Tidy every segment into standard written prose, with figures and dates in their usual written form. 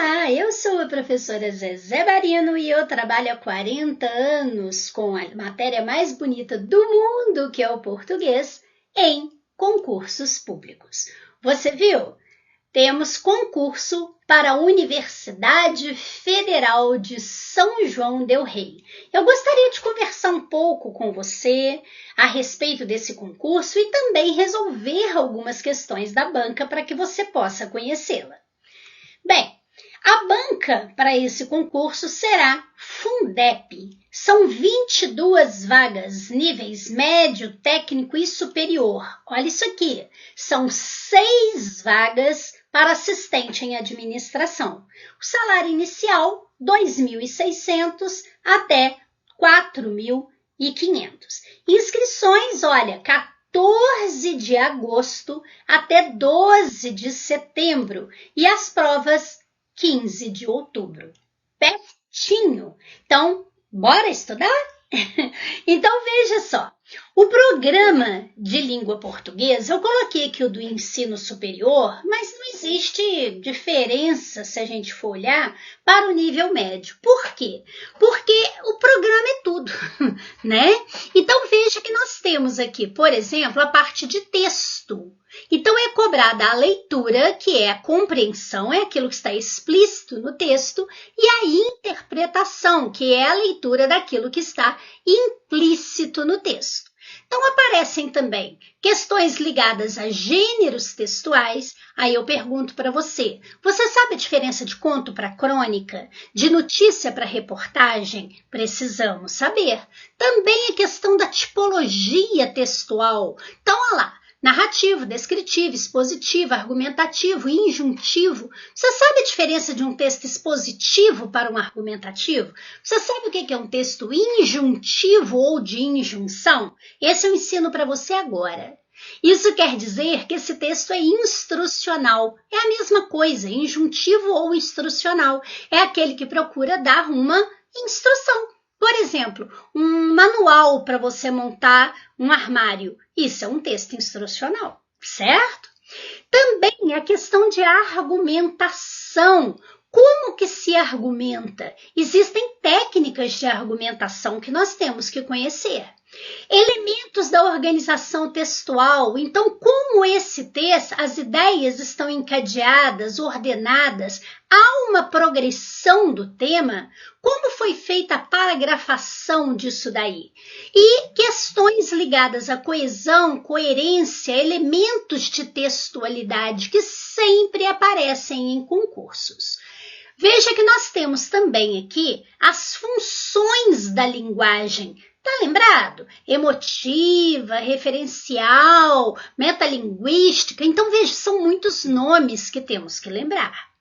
Olá, eu sou a professora Zezé Barino e eu trabalho há 40 anos com a matéria mais bonita do mundo, que é o português, em concursos públicos. Você viu? Temos concurso para a Universidade Federal de São João del Rei. Eu gostaria de conversar um pouco com você a respeito desse concurso e também resolver algumas questões da banca para que você possa conhecê-la. Bem, a banca para esse concurso será Fundep. São 22 vagas, níveis médio, técnico e superior. Olha isso aqui, são 6 vagas para assistente em administração. O salário inicial, R$ 2.600 até R$ 4.500. Inscrições, olha, 14 de agosto até 12 de setembro e as provas 15 de outubro. Pertinho. Então, bora estudar? Então, veja só. O programa de língua portuguesa, eu coloquei aqui o do ensino superior, mas não existe diferença, se a gente for olhar, para o nível médio. Por quê? Porque o programa é tudo, né? Então, veja que nós temos aqui, por exemplo, a parte de texto. Então, é cobrada a leitura, que é a compreensão, é aquilo que está explícito no texto, e a interpretação, que é a leitura daquilo que está implícito no texto. Então, aparecem também questões ligadas a gêneros textuais. Aí eu pergunto para você, você sabe a diferença de conto para crônica? De notícia para reportagem? Precisamos saber. Também a questão da tipologia textual. Então, olha lá. Narrativo, descritivo, expositivo, argumentativo, injuntivo. Você sabe a diferença de um texto expositivo para um argumentativo? Você sabe o que é um texto injuntivo ou de injunção? Esse eu ensino para você agora. Isso quer dizer que esse texto é instrucional. É a mesma coisa, injuntivo ou instrucional. É aquele que procura dar uma instrução. Por exemplo, um manual para você montar um armário. Isso é um texto instrucional, certo? Também a questão de argumentação. Como que se argumenta? Existem técnicas de argumentação que nós temos que conhecer. Elementos da organização textual. Então, como esse texto, as ideias estão encadeadas, ordenadas, há uma progressão do tema? Como foi feita a paragrafação disso daí? E questões ligadas à coesão, coerência, elementos de textualidade que sempre aparecem em concursos. Veja que nós temos também aqui as funções da linguagem. Tá lembrado? Emotiva, referencial, metalinguística. Então, veja, são muitos nomes que temos que lembrar.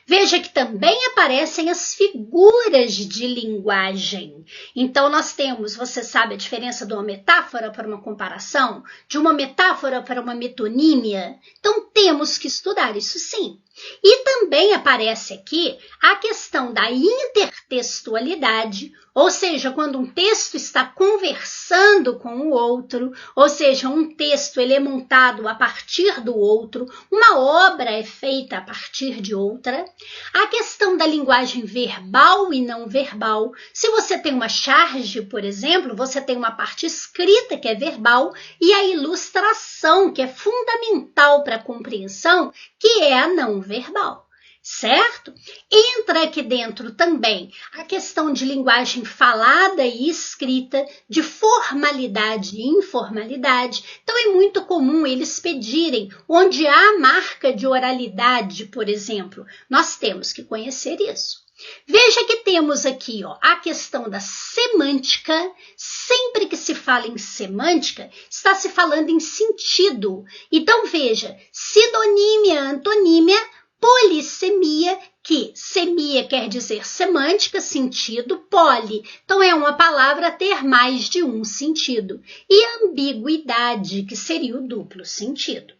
Veja que também aparecem as figuras de linguagem. Então, nós temos, você sabe a diferença de uma metáfora para uma comparação? De uma metáfora para uma metonímia? Então, temos que estudar isso sim. E também aparece aqui a questão da intertextualidade, ou seja, quando um texto está conversando com o outro, ou seja, um texto ele é montado a partir do outro, uma obra é feita a partir de outra. A questão da linguagem verbal e não verbal. Se você tem uma charge, por exemplo, você tem uma parte escrita que é verbal e a ilustração, que é fundamental para a compreensão, que é a não verbal, certo? Entra aqui dentro também a questão de linguagem falada e escrita, de formalidade e informalidade. Então, é muito comum eles pedirem onde há marca de oralidade, por exemplo. Nós temos que conhecer isso. Veja que temos aqui a questão da semântica. Sempre que se fala em semântica, está se falando em sentido. Então, veja, sinonímia, antonímia, polissemia, que semia quer dizer semântica, sentido, poli. Então, é uma palavra a ter mais de um sentido. E ambiguidade, que seria o duplo sentido.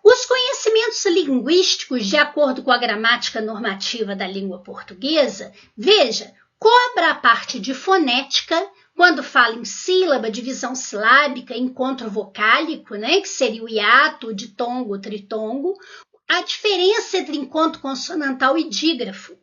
Os conhecimentos linguísticos, de acordo com a gramática normativa da língua portuguesa, veja, cobra a parte de fonética, quando fala em sílaba, divisão silábica, encontro vocálico, né, que seria o hiato, o ditongo, o tritongo, a diferença entre encontro consonantal e dígrafo,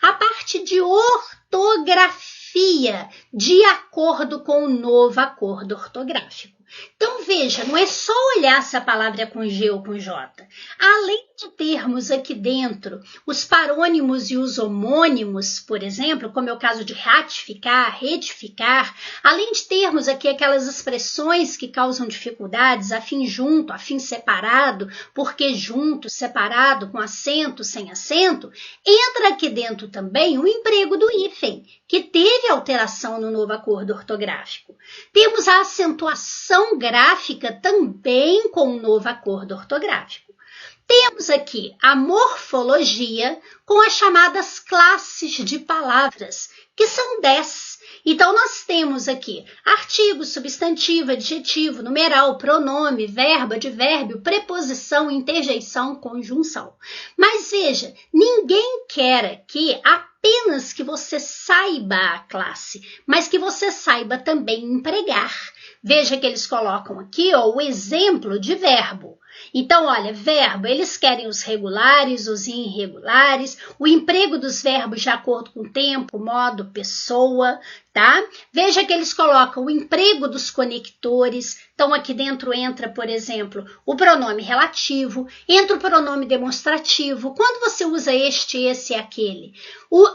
a parte de ortografia, de acordo com o novo acordo ortográfico. Então, veja, não é só olhar se a palavra é com G ou com J. Além de termos aqui dentro os parônimos e os homônimos, por exemplo, como é o caso de ratificar, retificar, além de termos aqui aquelas expressões que causam dificuldades, afim junto, afim separado, porque junto, separado, com acento, sem acento, entra aqui dentro também o emprego do hífen, que teve alteração no novo acordo ortográfico. Temos a acentuação gráfica também com o novo acordo ortográfico. Temos aqui a morfologia com as chamadas classes de palavras, que são 10. Então, nós temos aqui artigo, substantivo, adjetivo, numeral, pronome, verbo, advérbio, preposição, interjeição, conjunção. Mas veja, ninguém quer aqui apenas que você saiba a classe, mas que você saiba também empregar. Veja que eles colocam aqui o exemplo de verbo. Então, olha, verbo, eles querem os regulares, os irregulares, o emprego dos verbos de acordo com tempo, modo, pessoa, tá? Veja que eles colocam o emprego dos conectores. Então, aqui dentro entra, por exemplo, o pronome relativo, entra o pronome demonstrativo. Quando você usa este, esse e aquele,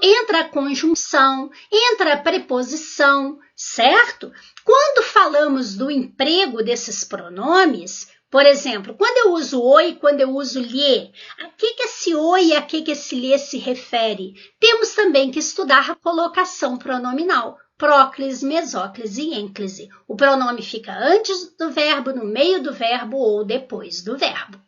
entra a conjunção, entra a preposição, certo? Quando falamos do emprego desses pronomes, por exemplo, quando eu uso o e quando eu uso lhe, a que esse o e a que esse lhe se refere? Temos também que estudar a colocação pronominal, próclise, mesóclise e ênclise. O pronome fica antes do verbo, no meio do verbo ou depois do verbo.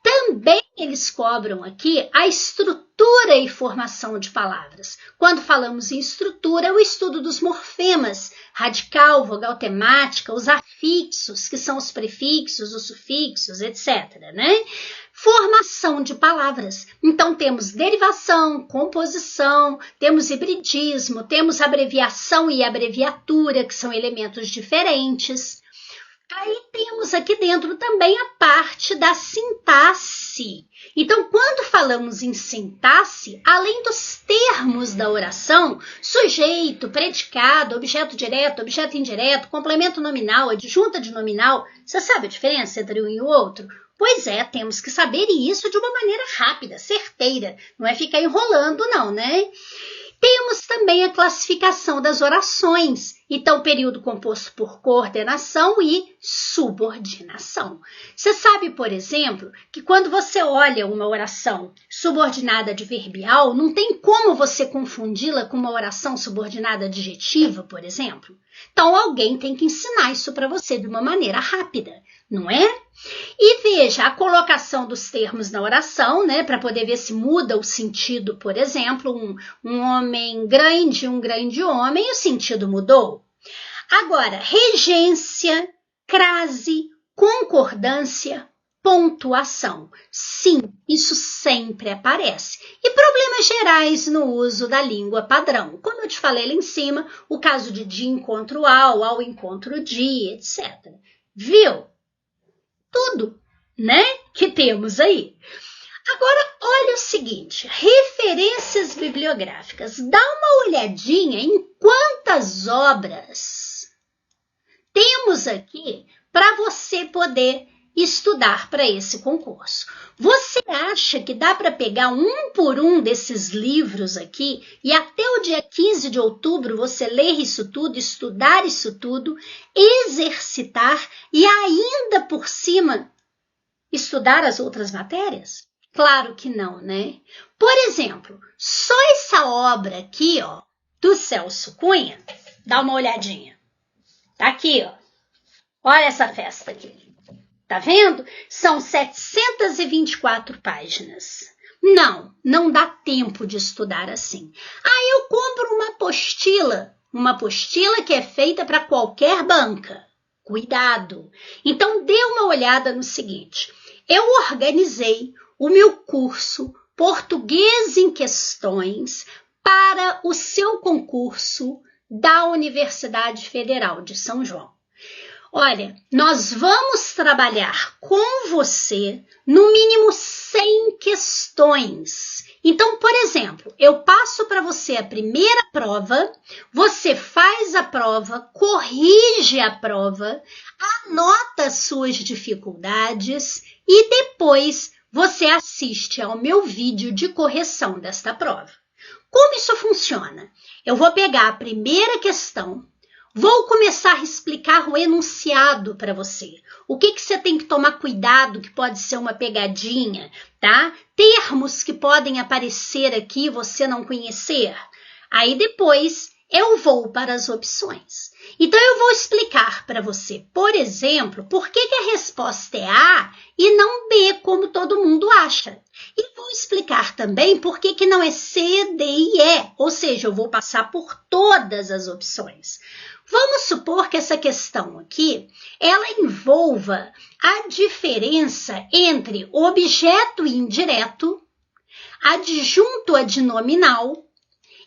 Também eles cobram aqui a estrutura e formação de palavras. Quando falamos em estrutura, é o estudo dos morfemas, radical, vogal temática, os afixos, que são os prefixos, os sufixos, etc., né? Formação de palavras. Então, temos derivação, composição, temos hibridismo, temos abreviação e abreviatura, que são elementos diferentes. Aí temos aqui dentro também a parte da sintaxe. Então, quando falamos em sintaxe, além dos termos da oração, sujeito, predicado, objeto direto, objeto indireto, complemento nominal, adjunta de nominal, você sabe a diferença entre um e o outro? Pois é, temos que saber isso de uma maneira rápida, certeira. Não é ficar enrolando, não, né? Temos também a classificação das orações. Então, período composto por coordenação e subordinação. Você sabe, por exemplo, que quando você olha uma oração subordinada adverbial, não tem como você confundi-la com uma oração subordinada adjetiva, por exemplo. Então, alguém tem que ensinar isso para você de uma maneira rápida, não é? E veja a colocação dos termos na oração, né, para poder ver se muda o sentido, por exemplo, um homem grande, um grande homem, o sentido mudou. Agora, regência, crase, concordância, pontuação. Sim, isso sempre aparece. E problemas gerais no uso da língua padrão. Como eu te falei lá em cima, o caso de encontro ao encontro de, etc. Viu? Tudo, né, que temos aí. Agora, olha o seguinte, referências bibliográficas. Dá uma olhadinha em quantas obras temos aqui para você poder estudar para esse concurso. Você acha que dá para pegar um por um desses livros aqui e até o dia 15 de outubro você ler isso tudo, estudar isso tudo, exercitar e ainda por cima estudar as outras matérias? Claro que não, né? Por exemplo, só essa obra aqui, ó, do Celso Cunha, dá uma olhadinha. Tá aqui, ó. Olha essa festa aqui. Tá vendo? São 724 páginas. Não dá tempo de estudar assim. Aí eu compro uma apostila que é feita para qualquer banca. Cuidado! Então, dê uma olhada no seguinte. Eu organizei o meu curso Português em Questões para o seu concurso da Universidade Federal de São João. Olha, nós vamos trabalhar com você no mínimo 100 questões. Então, por exemplo, eu passo para você a primeira prova, você faz a prova, corrige a prova, anota as suas dificuldades e depois você assiste ao meu vídeo de correção desta prova. Como isso funciona? Eu vou pegar a primeira questão, vou começar a explicar o enunciado para você. O que você tem que tomar cuidado, que pode ser uma pegadinha, tá? Termos que podem aparecer aqui e você não conhecer. Aí depois eu vou para as opções. Então eu vou explicar para você, por exemplo, por que a resposta é A e não B, como todo mundo acha. E vou explicar também por que não é C, D e E, ou seja, eu vou passar por todas as opções. Vamos supor que essa questão aqui, ela envolva a diferença entre objeto indireto, adjunto adnominal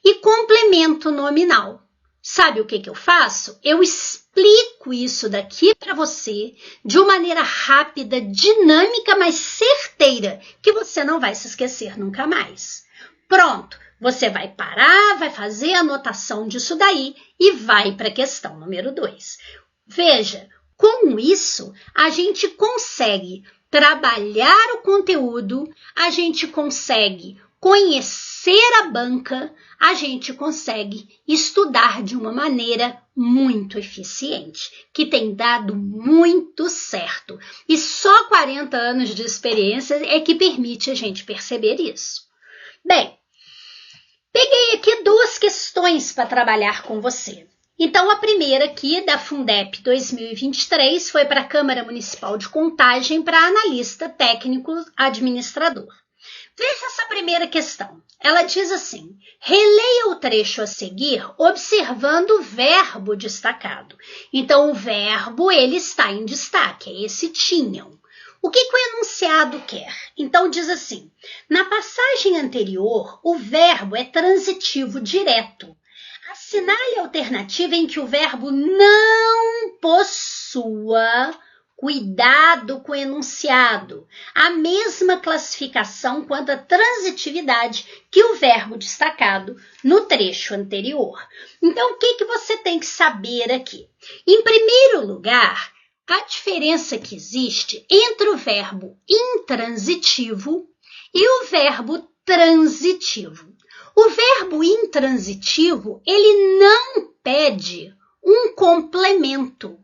e complemento nominal. Sabe o que eu faço? Eu explico isso daqui para você de uma maneira rápida, dinâmica, mas certeira, que você não vai se esquecer nunca mais. Pronto, você vai parar, vai fazer a anotação disso daí e vai para a questão número 2. Veja, com isso, a gente consegue trabalhar o conteúdo, a gente consegue conhecer a banca, a gente consegue estudar de uma maneira muito eficiente, que tem dado muito certo. E só 40 anos de experiência é que permite a gente perceber isso. Bem, peguei aqui 2 questões para trabalhar com você. Então, a primeira aqui, da Fundep 2023, foi para a Câmara Municipal de Contagem para analista técnico administrador. Veja essa primeira questão. Ela diz assim: releia o trecho a seguir observando o verbo destacado. Então, o verbo ele está em destaque, é esse tinham. O que o enunciado quer? Então, diz assim: na passagem anterior, o verbo é transitivo direto. Assinale a alternativa em que o verbo não possua cuidado com o enunciado, a mesma classificação quanto à transitividade que o verbo destacado no trecho anterior. Então, o que você tem que saber aqui? Em primeiro lugar, a diferença que existe entre o verbo intransitivo e o verbo transitivo. O verbo intransitivo, ele não pede um complemento.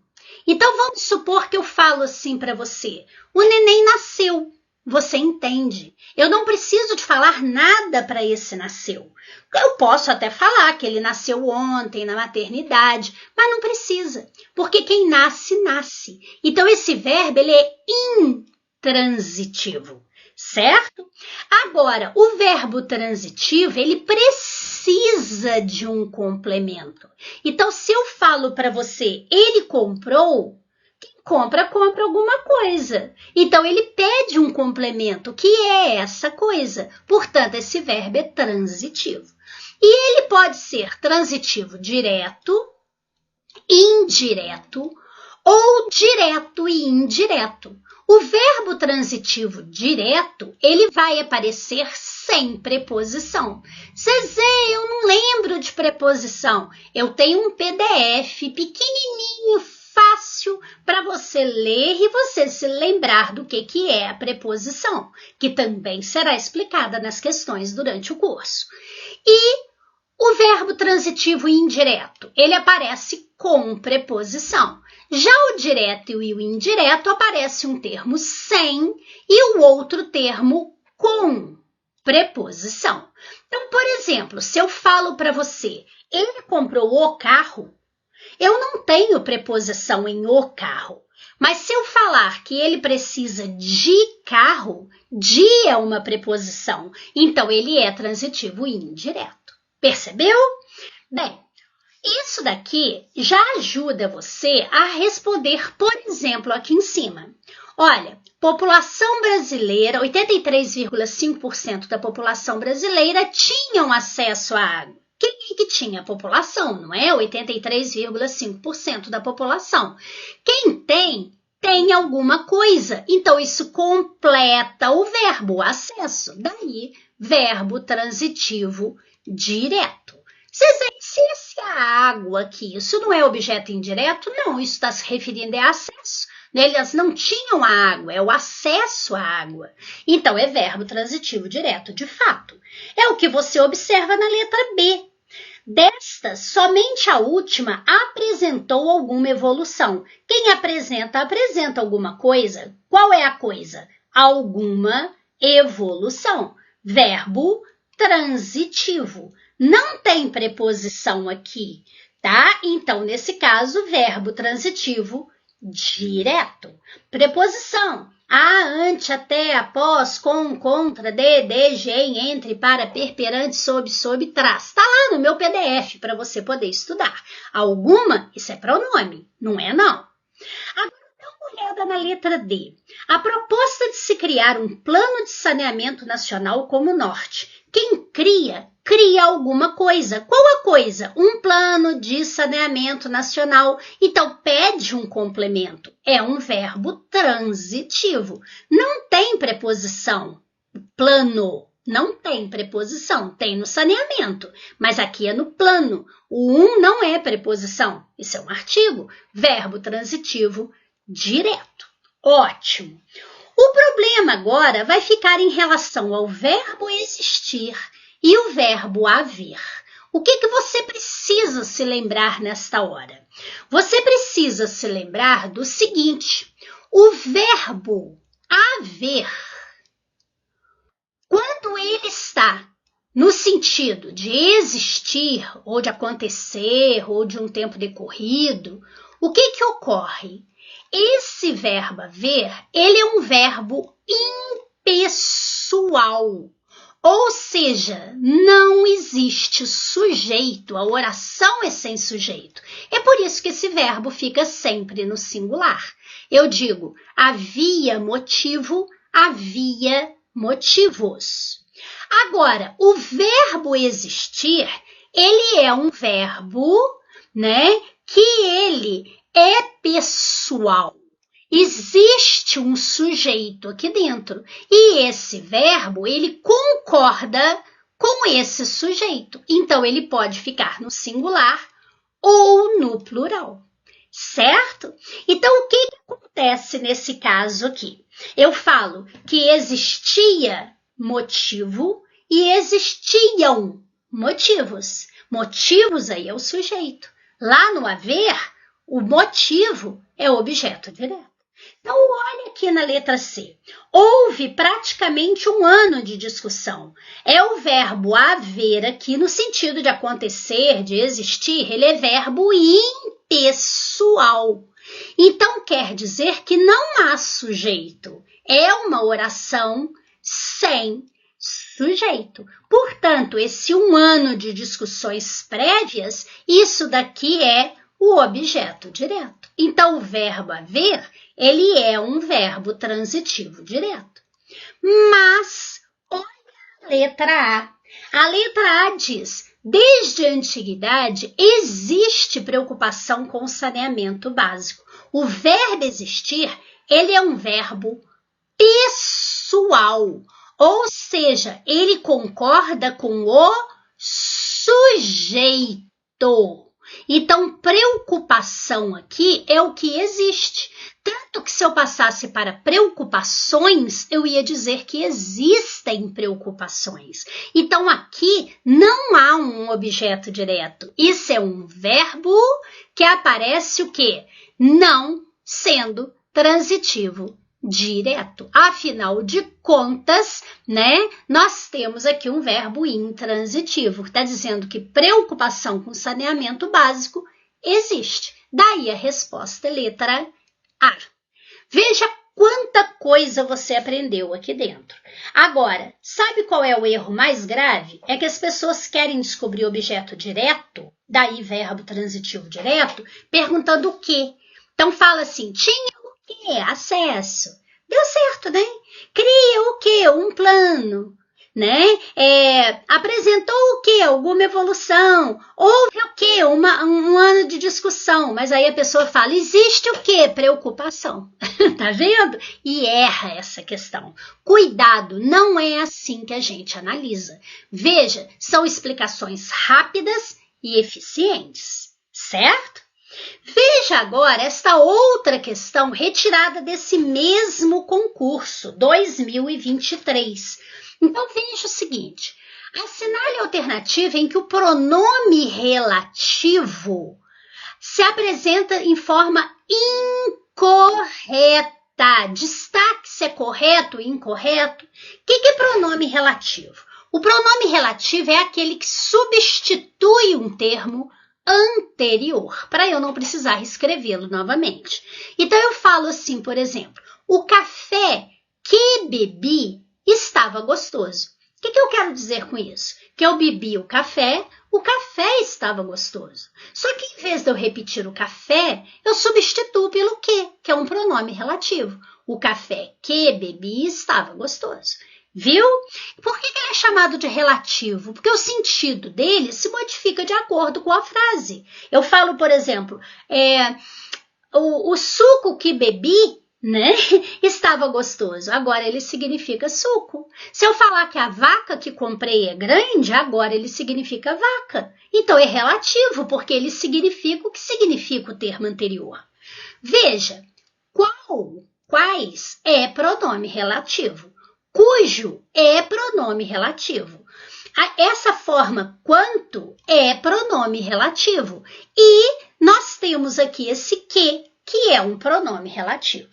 Então, vamos supor que eu falo assim para você: o neném nasceu. Você entende? Eu não preciso de falar nada para esse nasceu. Eu posso até falar que ele nasceu ontem na maternidade, mas não precisa, porque quem nasce, nasce. Então, esse verbo ele é intransitivo, certo? Agora, o verbo transitivo, ele precisa de um complemento. Então, se eu falo para você, ele comprou, quem compra, compra alguma coisa. Então, ele pede um complemento, que é essa coisa. Portanto, esse verbo é transitivo. E ele pode ser transitivo direto, indireto ou direto e indireto. O verbo transitivo direto, ele vai aparecer sem preposição. Zezé, eu não lembro de preposição. Eu tenho um PDF pequenininho, fácil para você ler e você se lembrar do que é a preposição, que também será explicada nas questões durante o curso. E o verbo transitivo indireto, ele aparece com preposição. Já o direto e o indireto aparece um termo sem e o outro termo com preposição. Então, por exemplo, se eu falo para você, ele comprou o carro, eu não tenho preposição em o carro. Mas se eu falar que ele precisa de carro, de é uma preposição, então ele é transitivo e indireto. Percebeu? Bem, isso daqui já ajuda você a responder, por exemplo, aqui em cima. Olha, população brasileira, 83,5% da população brasileira tinham acesso à água. Quem que tinha? A população, não é? 83,5% da população. Quem tem alguma coisa. Então, isso completa o verbo, acesso. Daí, verbo transitivo direto. Se essa água aqui, isso não é objeto indireto? Não, isso está se referindo a acesso. Eles não tinham a água, é o acesso à água. Então, é verbo transitivo direto, de fato. É o que você observa na letra B. Destas, somente a última apresentou alguma evolução. Quem apresenta alguma coisa. Qual é a coisa? Alguma evolução. Verbo transitivo. Não tem preposição aqui, tá? Então, nesse caso, verbo transitivo direto. Preposição. A, ante, até, após, com, contra, de, desde, em, entre, para, perante, sob, trás. Está lá no meu PDF para você poder estudar. Alguma, isso é pronome, não é não. Agora, dá uma olhada na letra D. A proposta de se criar um plano de saneamento nacional como norte. Quem cria alguma coisa. Qual a coisa? Um plano de saneamento nacional. Então, pede um complemento. É um verbo transitivo. Não tem preposição. Plano. Não tem preposição. Tem no saneamento. Mas aqui é no plano. O não é preposição. Isso é um artigo. Verbo transitivo direto. Ótimo. O problema agora vai ficar em relação ao verbo existir e o verbo haver. O que você precisa se lembrar nesta hora? Você precisa se lembrar do seguinte: o verbo haver, quando ele está no sentido de existir, ou de acontecer, ou de um tempo decorrido, o que ocorre? Esse verbo haver, ele é um verbo impessoal. Ou seja, não existe sujeito, a oração é sem sujeito. É por isso que esse verbo fica sempre no singular. Eu digo, havia motivo, havia motivos. Agora, o verbo existir, ele é um verbo, que ele é pessoal. Existe um sujeito aqui dentro e esse verbo, ele concorda com esse sujeito. Então, ele pode ficar no singular ou no plural, certo? Então, o que acontece nesse caso aqui? Eu falo que existia motivo e existiam motivos. Motivos aí é o sujeito. Lá no haver, o motivo é o objeto direto. Então, olha aqui na letra C. Houve praticamente um ano de discussão. É o verbo haver aqui no sentido de acontecer, de existir. Ele é verbo impessoal. Então, quer dizer que não há sujeito. É uma oração sem sujeito. Portanto, esse um ano de discussões prévias, isso daqui é o objeto direto. Então, o verbo haver, ele é um verbo transitivo direto. Mas, olha a letra A. A letra A diz, desde a antiguidade, existe preocupação com o saneamento básico. O verbo existir, ele é um verbo pessoal. Ou seja, ele concorda com o sujeito. Então, preocupação aqui é o que existe. Tanto que se eu passasse para preocupações, eu ia dizer que existem preocupações. Então, aqui não há um objeto direto. Isso é um verbo que aparece o quê? Não sendo transitivo direto. Afinal de contas, nós temos aqui um verbo intransitivo, que está dizendo que preocupação com saneamento básico existe. Daí a resposta, letra A. Veja quanta coisa você aprendeu aqui dentro. Agora, sabe qual é o erro mais grave? É que as pessoas querem descobrir objeto direto, daí verbo transitivo direto, perguntando o quê? Então fala assim, tinha o quê? Acesso. Deu certo, né? Cria o quê? Um plano. né? Apresentou o quê? Alguma evolução? Houve o quê? Um ano de discussão. Mas aí a pessoa fala, existe o quê? Preocupação. Tá vendo? E erra essa questão. Cuidado, não é assim que a gente analisa. Veja, são explicações rápidas e eficientes, certo? Veja agora esta outra questão retirada desse mesmo concurso, 2023. Então, veja o seguinte, assinale a alternativa em que o pronome relativo se apresenta em forma incorreta. Destaque se é correto ou incorreto. O que é pronome relativo? O pronome relativo é aquele que substitui um termo anterior, para eu não precisar escrevê-lo novamente. Então, eu falo assim, por exemplo, o café que bebi estava gostoso. O que eu quero dizer com isso? Que eu bebi o café estava gostoso. Só que em vez de eu repetir o café, eu substituo pelo que é um pronome relativo. O café que bebi estava gostoso. Viu? Por que ele é chamado de relativo? Porque o sentido dele se modifica de acordo com a frase. Eu falo, por exemplo, o suco que bebi, né, estava gostoso. Agora ele significa suco. Se eu falar que a vaca que comprei é grande, agora ele significa vaca. Então é relativo, porque ele significa o que significa o termo anterior. Veja, quais é pronome relativo. Cujo é pronome relativo. Essa forma quanto é pronome relativo. E nós temos aqui esse que é um pronome relativo.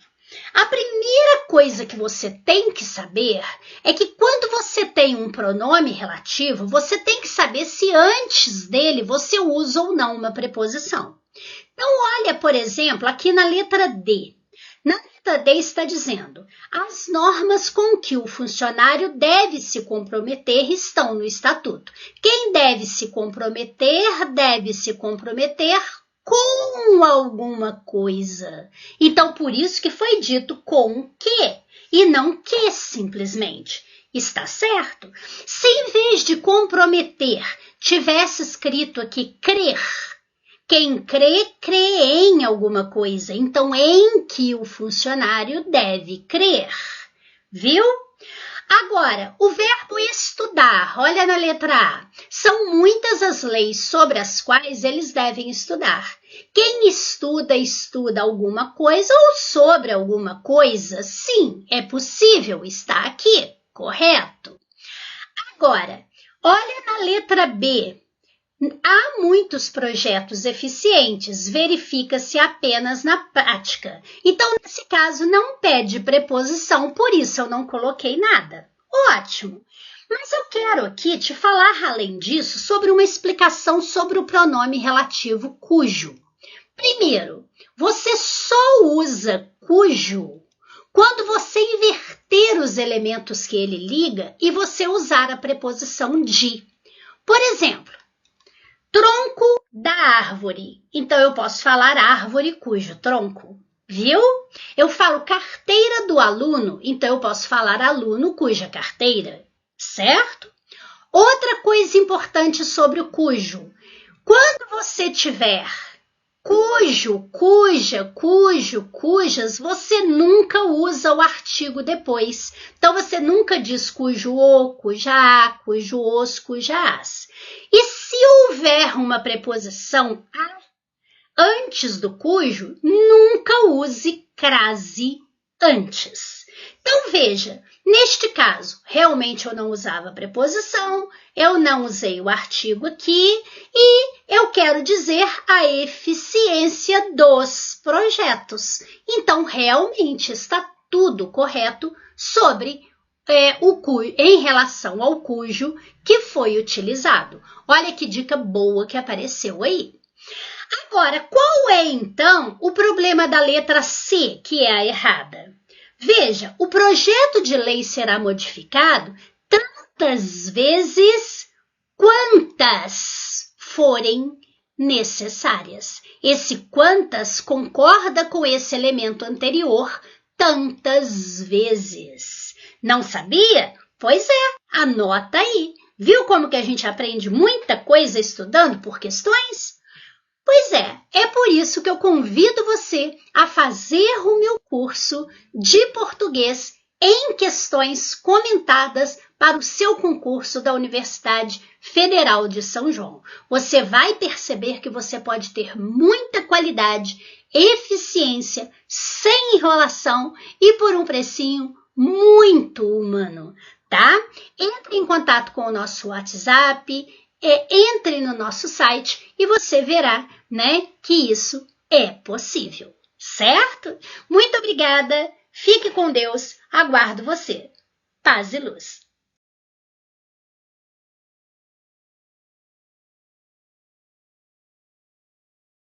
A primeira coisa que você tem que saber é que quando você tem um pronome relativo, você tem que saber se antes dele você usa ou não uma preposição. Então, olha, por exemplo, aqui na letra D. Na letra D está dizendo, as normas com que o funcionário deve se comprometer estão no estatuto. Quem deve se comprometer com alguma coisa. Então, por isso que foi dito com que e não que simplesmente. Está certo? Se em vez de comprometer tivesse escrito aqui crer, quem crê, crê em alguma coisa. Então, em que o funcionário deve crer. Viu? Agora, o verbo estudar, olha na letra A. São muitas as leis sobre as quais eles devem estudar. Quem estuda alguma coisa ou sobre alguma coisa? Sim, é possível, está aqui, correto? Agora, olha na letra B. Há muitos projetos eficientes, verifica-se apenas na prática. Então, nesse caso, não pede preposição, por isso eu não coloquei nada. Ótimo! Mas eu quero aqui te falar, além disso, sobre uma explicação sobre o pronome relativo cujo. Primeiro, você só usa cujo quando você inverter os elementos que ele liga e você usar a preposição de. Por exemplo, tronco da árvore. Então, eu posso falar árvore cujo tronco. Viu? Eu falo carteira do aluno. Então, eu posso falar aluno cuja carteira. Certo? Outra coisa importante sobre o cujo. Quando você tiver cujo, cuja, cujas, você nunca usa o artigo depois. Então, você nunca diz cujo o, cuja a, cujo os, cuja as. E se houver uma preposição a antes do cujo, nunca use crase antes. Então, veja, neste caso, realmente eu não usava a preposição, eu não usei o artigo aqui e eu quero dizer a eficiência dos projetos. Então, realmente está tudo correto sobre em relação ao cujo que foi utilizado. Olha que dica boa que apareceu aí. Agora, qual é então o problema da letra C, que é a errada? Veja, o projeto de lei será modificado tantas vezes quantas forem necessárias. Esse quantas concorda com esse elemento anterior, tantas vezes. Não sabia? Pois é, anota aí. Viu como que a gente aprende muita coisa estudando por questões? Pois é por isso que eu convido você a fazer o meu curso de português em questões comentadas para o seu concurso da Universidade Federal de São João. Você vai perceber que você pode ter muita qualidade, eficiência, sem enrolação e por um precinho muito humano, tá? Entre em contato com o nosso WhatsApp, entre no nosso site e você verá, né, que isso é possível, certo? Muito obrigada, fique com Deus, aguardo você. Paz e luz.